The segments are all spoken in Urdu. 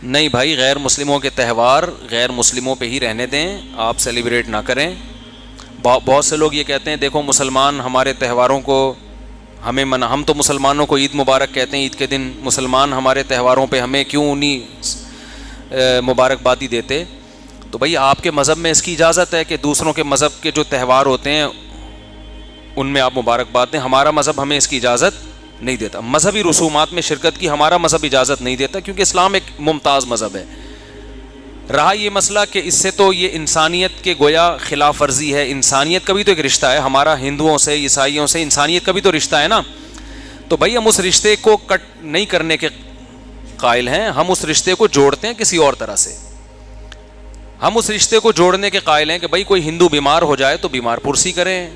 نہیں بھائی، غیر مسلموں کے تہوار غیر مسلموں پہ ہی رہنے دیں، آپ سیلیبریٹ نہ کریں۔ بہت سے لوگ یہ کہتے ہیں دیکھو مسلمان ہمارے تہواروں کو ہم تو مسلمانوں کو عید مبارک کہتے ہیں، عید کے دن مسلمان ہمارے تہواروں پہ ہمیں کیوں نہیں مبارکبادی دیتے؟ تو بھائی آپ کے مذہب میں اس کی اجازت ہے کہ دوسروں کے مذہب کے جو تہوار ہوتے ہیں ان میں آپ مبارکباد دیں۔ ہمارا مذہب ہمیں اس کی اجازت نہیں دیتا۔ مذہبی رسومات میں شرکت کی ہمارا مذہب اجازت نہیں دیتا، کیونکہ اسلام ایک ممتاز مذہب ہے۔ رہا یہ مسئلہ کہ اس سے تو یہ انسانیت کے گویا خلاف ورزی ہے، انسانیت کا بھی تو ایک رشتہ ہے ہمارا، ہندوؤں سے عیسائیوں سے انسانیت کا بھی تو رشتہ ہے نا۔ تو بھائی ہم اس رشتے کو کٹ نہیں کرنے کے قائل ہیں، ہم اس رشتے کو جوڑتے ہیں کسی اور طرح سے۔ ہم اس رشتے کو جوڑنے کے قائل ہیں کہ بھائی کوئی ہندو بیمار ہو جائے تو بیمار پرسی کریں،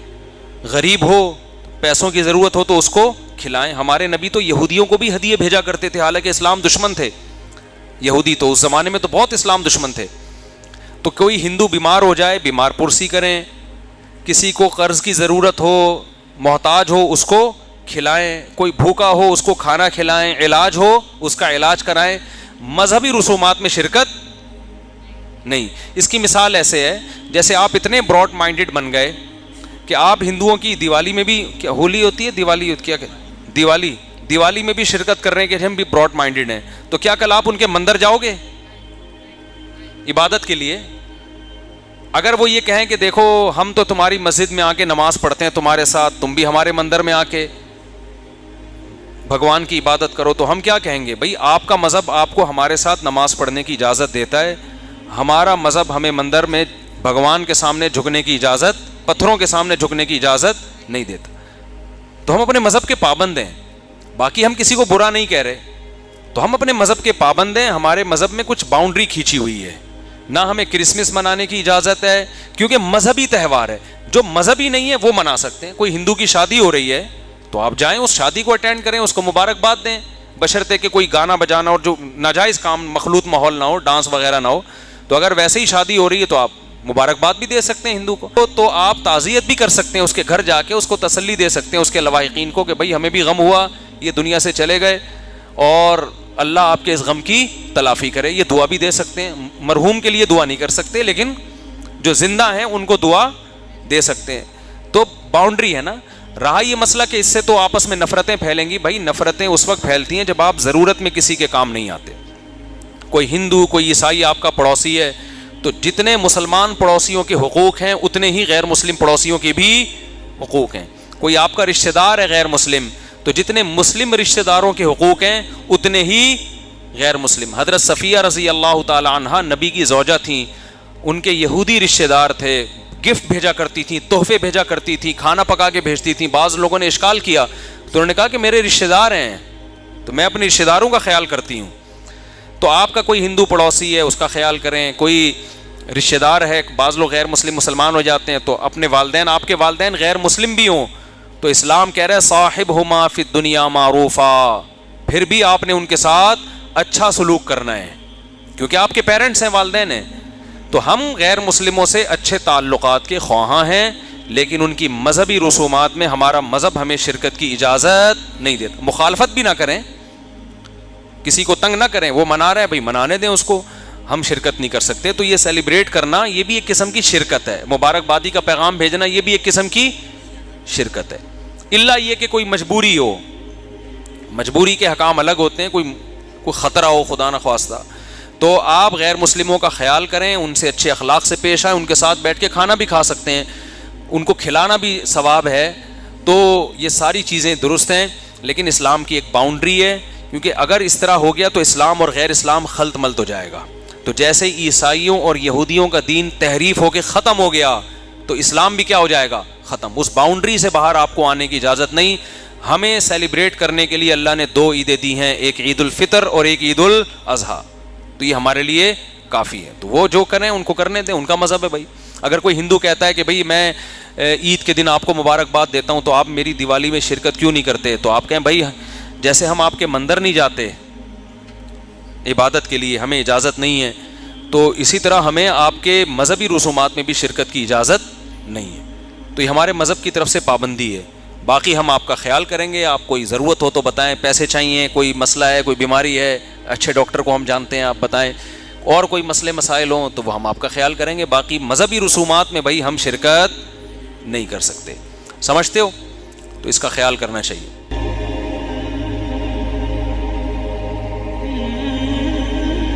غریب ہو پیسوں کی ضرورت ہو تو اس کو کھلائیں۔ ہمارے نبی تو یہودیوں کو بھی ہدیے بھیجا کرتے تھے، حالانکہ اسلام دشمن تھے یہودی، تو اس زمانے میں تو بہت اسلام دشمن تھے۔ تو کوئی ہندو بیمار ہو جائے بیمار پرسی کریں، کسی کو قرض کی ضرورت ہو محتاج ہو اس کو کھلائیں، کوئی بھوکا ہو اس کو کھانا کھلائیں، علاج ہو اس کا علاج کرائیں۔ مذہبی رسومات میں شرکت نہیں۔ اس کی مثال ایسے ہے جیسے آپ اتنے براڈ مائنڈڈ بن گئے کہ آپ ہندوؤں کی دیوالی میں بھی، کیا ہولی ہوتی ہے، دیوالی میں بھی شرکت کر رہے ہیں کہ ہم بھی براڈ مائنڈڈ ہیں، تو کیا کل آپ ان کے مندر جاؤ گے عبادت کے لیے؟ اگر وہ یہ کہیں کہ دیکھو ہم تو تمہاری مسجد میں آ کے نماز پڑھتے ہیں تمہارے ساتھ، تم بھی ہمارے مندر میں آ کے بھگوان کی عبادت کرو، تو ہم کیا کہیں گے؟ بھائی آپ کا مذہب آپ کو ہمارے ساتھ نماز پڑھنے کی اجازت دیتا ہے، ہمارا مذہب ہمیں مندر میں بھگوان کے سامنے جھکنے کی اجازت، پتھروں کے سامنے جھکنے کی اجازت نہیں دیتا۔ تو ہم اپنے مذہب کے پابند ہیں، باقی ہم کسی کو برا نہیں کہہ رہے، تو ہم اپنے مذہب کے پابند ہیں۔ ہمارے مذہب میں کچھ باؤنڈری کھینچی ہوئی ہے، نہ ہمیں کرسمس منانے کی اجازت ہے کیونکہ مذہبی تہوار ہے، جو مذہبی نہیں ہے وہ منا سکتے ہیں۔ کوئی ہندو کی شادی ہو رہی ہے تو آپ جائیں اس شادی کو اٹینڈ کریں، اس کو مبارکباد دیں، بشرطے کہ کوئی گانا بجانا اور جو ناجائز کام مخلوط ماحول نہ ہو، ڈانس وغیرہ نہ ہو۔ تو اگر ویسے ہی شادی ہو رہی ہے تو آپ مبارکباد بھی دے سکتے ہیں ہندو کو، تو آپ تعزیت بھی کر سکتے ہیں، اس کے گھر جا کے اس کو تسلی دے سکتے ہیں، اس کے لواحقین کو، کہ بھائی ہمیں بھی غم ہوا، یہ دنیا سے چلے گئے اور اللہ آپ کے اس غم کی تلافی کرے۔ یہ دعا بھی دے سکتے ہیں، مرحوم کے لیے دعا نہیں کر سکتے لیکن جو زندہ ہیں ان کو دعا دے سکتے ہیں۔ تو باؤنڈری ہے نا۔ رہا یہ مسئلہ کہ اس سے تو آپس میں نفرتیں پھیلیں گی، بھائی نفرتیں اس وقت پھیلتی ہیں جب آپ ضرورت میں کسی کے کام نہیں آتے۔ کوئی ہندو کوئی عیسائی آپ کا پڑوسی ہے تو جتنے مسلمان پڑوسیوں کے حقوق ہیں اتنے ہی غیر مسلم پڑوسیوں کے بھی حقوق ہیں۔ کوئی آپ کا رشتہ دار ہے غیر مسلم تو جتنے مسلم رشتہ داروں کے حقوق ہیں اتنے ہی غیر مسلم۔ حضرت صفیہ رضی اللہ تعالی عنہا نبی کی زوجہ تھیں، ان کے یہودی رشتہ دار تھے، گفٹ بھیجا کرتی تھیں، تحفے بھیجا کرتی تھیں، کھانا پکا کے بھیجتی تھیں۔ بعض لوگوں نے اشکال کیا تو انہوں نے کہا کہ میرے رشتہ دار ہیں تو میں اپنے رشتہ داروں کا خیال کرتی ہوں۔ تو آپ کا کوئی ہندو پڑوسی ہے اس کا خیال کریں، کوئی رشتہ دار ہے، بعض لوگ غیر مسلم مسلمان ہو جاتے ہیں تو اپنے والدین، آپ کے والدین غیر مسلم بھی ہوں تو اسلام کہہ رہا ہے صاحبہما فی الدنیا معروفا، پھر بھی آپ نے ان کے ساتھ اچھا سلوک کرنا ہے کیونکہ آپ کے پیرنٹس ہیں، والدین ہیں۔ تو ہم غیر مسلموں سے اچھے تعلقات کے خواہاں ہیں لیکن ان کی مذہبی رسومات میں ہمارا مذہب ہمیں شرکت کی اجازت نہیں دیتا۔ مخالفت بھی نہ کریں، کسی کو تنگ نہ کریں، وہ منا رہا ہے بھائی منانے دیں اس کو، ہم شرکت نہیں کر سکتے۔ تو یہ سیلیبریٹ کرنا یہ بھی ایک قسم کی شرکت ہے، مبارکبادی کا پیغام بھیجنا یہ بھی ایک قسم کی شرکت ہے، الا یہ کہ کوئی مجبوری ہو، مجبوری کے حکام الگ ہوتے ہیں، کوئی خطرہ ہو خدا نخواستہ، تو آپ غیر مسلموں کا خیال کریں، ان سے اچھے اخلاق سے پیش آئیں، ان کے ساتھ بیٹھ کے کھانا بھی کھا سکتے ہیں، ان کو کھلانا بھی ثواب ہے۔ تو یہ ساری چیزیں درست ہیں لیکن اسلام کی ایک باؤنڈری ہے، کیونکہ اگر اس طرح ہو گیا تو اسلام اور غیر اسلام خلط ملط ہو جائے گا۔ تو جیسے عیسائیوں اور یہودیوں کا دین تحریف ہو کے ختم ہو گیا تو اسلام بھی کیا ہو جائے گا؟ ختم۔ اس باؤنڈری سے باہر آپ کو آنے کی اجازت نہیں۔ ہمیں سیلیبریٹ کرنے کے لیے اللہ نے 2 عیدیں دی ہیں، ایک عید الفطر اور ایک عید الاضحیٰ، تو یہ ہمارے لیے کافی ہے۔ تو وہ جو کریں ان کو کرنے دیں، ان کا مذہب ہے بھائی۔ اگر کوئی ہندو کہتا ہے کہ بھائی میں عید کے دن آپ کو مبارکباد دیتا ہوں تو آپ میری دیوالی میں شرکت کیوں نہیں کرتے، تو آپ کہیں بھائی جیسے ہم آپ کے مندر نہیں جاتے عبادت کے لیے، ہمیں اجازت نہیں ہے، تو اسی طرح ہمیں آپ کے مذہبی رسومات میں بھی شرکت کی اجازت نہیں ہے۔ تو یہ ہمارے مذہب کی طرف سے پابندی ہے۔ باقی ہم آپ کا خیال کریں گے، آپ کوئی ضرورت ہو تو بتائیں، پیسے چاہیے، کوئی مسئلہ ہے، کوئی بیماری ہے، اچھے ڈاکٹر کو ہم جانتے ہیں، آپ بتائیں، اور کوئی مسئلے مسائل ہوں تو وہ ہم آپ کا خیال کریں گے، باقی مذہبی رسومات میں بھائی ہم شرکت نہیں کر سکتے، سمجھتے ہو؟ تو اس کا خیال کرنا چاہیے۔